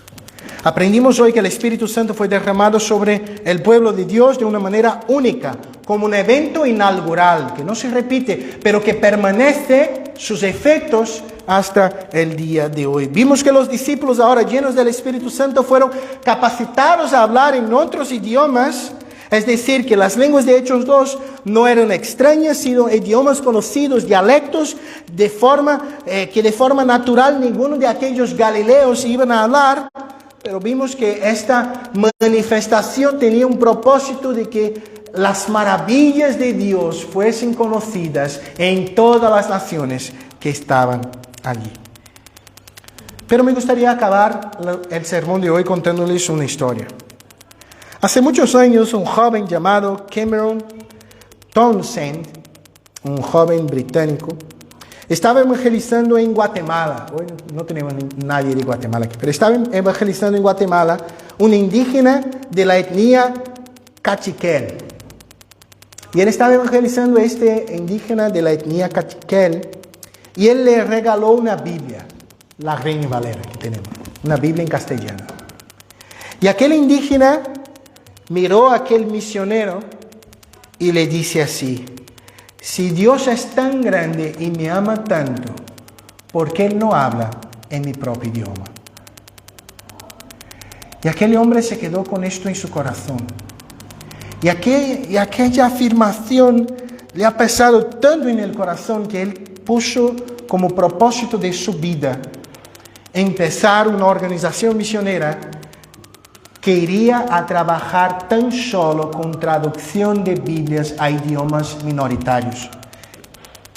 Aprendimos hoy que el Espíritu Santo fue derramado sobre el pueblo de Dios de una manera única, como un evento inaugural, que no se repite, pero que permanece sus efectos hasta el día de hoy. Vimos que los discípulos ahora llenos del Espíritu Santo fueron capacitados a hablar en otros idiomas, es decir, que las lenguas de Hechos 2 no eran extrañas, sino idiomas conocidos, dialectos, que de forma natural ninguno de aquellos galileos iban a hablar. Pero vimos que esta manifestación tenía un propósito de que las maravillas de Dios fuesen conocidas en todas las naciones que estaban allí. Pero me gustaría acabar el sermón de hoy contándoles una historia. Hace muchos años, un joven llamado Cameron Townsend, un joven británico, estaba evangelizando en Guatemala. Hoy no tenemos nadie de Guatemala aquí, pero estaba evangelizando en Guatemala un indígena de la etnia Cachiquel. Y él estaba evangelizando a este indígena de la etnia Cachiquel y él le regaló una Biblia, la Reina Valera que tenemos, una Biblia en castellano. Y aquel indígena miró a aquel misionero y le dice así: si Dios es tan grande y me ama tanto, ¿por qué Él no habla en mi propio idioma? Y aquel hombre se quedó con esto en su corazón. Y aquella afirmación le ha pesado tanto en el corazón que él puso como propósito de su vida empezar una organización misionera que iría a trabajar tan solo con traducción de Biblias a idiomas minoritarios.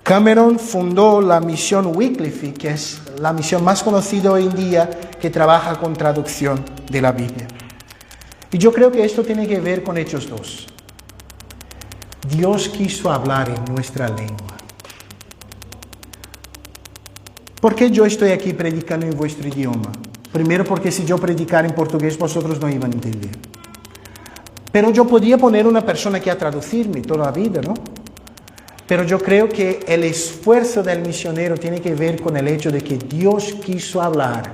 Cameron fundó la misión Wycliffe, que es la misión más conocida hoy en día que trabaja con traducción de la Biblia. Y yo creo que esto tiene que ver con Hechos 2. Dios quiso hablar en nuestra lengua. ¿Por qué yo estoy aquí predicando en vuestro idioma? Primero, porque si yo predicara en portugués, vosotros no iban a entender. Pero yo podía poner una persona que a traducirme toda la vida, ¿no? Pero yo creo que el esfuerzo del misionero tiene que ver con el hecho de que Dios quiso hablar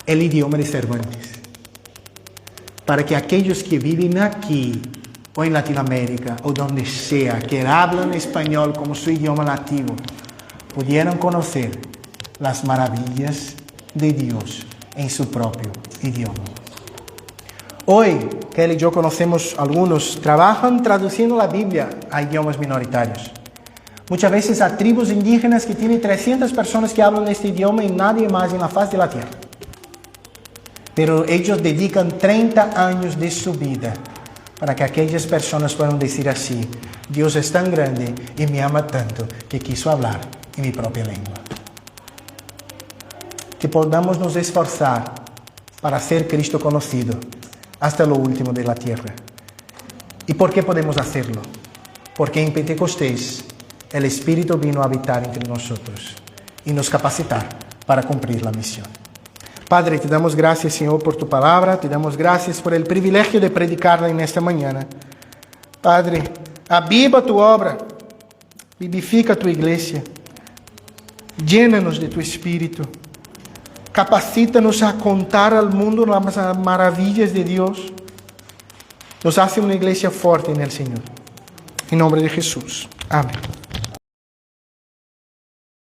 el idioma de Cervantes, para que aquellos que viven aquí o en Latinoamérica o donde sea, que hablan español como su idioma nativo, pudieran conocer las maravillas de Dios en su propio idioma. Hoy, Kelly y yo conocemos algunos, trabajan traduciendo la Biblia a idiomas minoritarios. Muchas veces a tribus indígenas que tienen 300 personas que hablan este idioma y nadie más en la faz de la tierra. Pero ellos dedican 30 años de su vida para que aquellas personas puedan decir así: Dios es tan grande y me ama tanto que quiso hablar en mi propia lengua. Que podamos nos esforzar para hacer Cristo conocido hasta lo último de la tierra. ¿Y por qué podemos hacerlo? Porque en Pentecostés el Espíritu vino a habitar entre nosotros y nos capacitar para cumplir la misión. Padre, te damos gracias, Señor, por tu palabra. Te damos gracias por el privilegio de predicarla en esta mañana. Padre, aviva tu obra, vivifica tu iglesia, llénanos de tu Espíritu, capacítanos a contar al mundo las maravillas de Dios. Nos hace una iglesia fuerte en el Señor. En nombre de Jesús. Amén.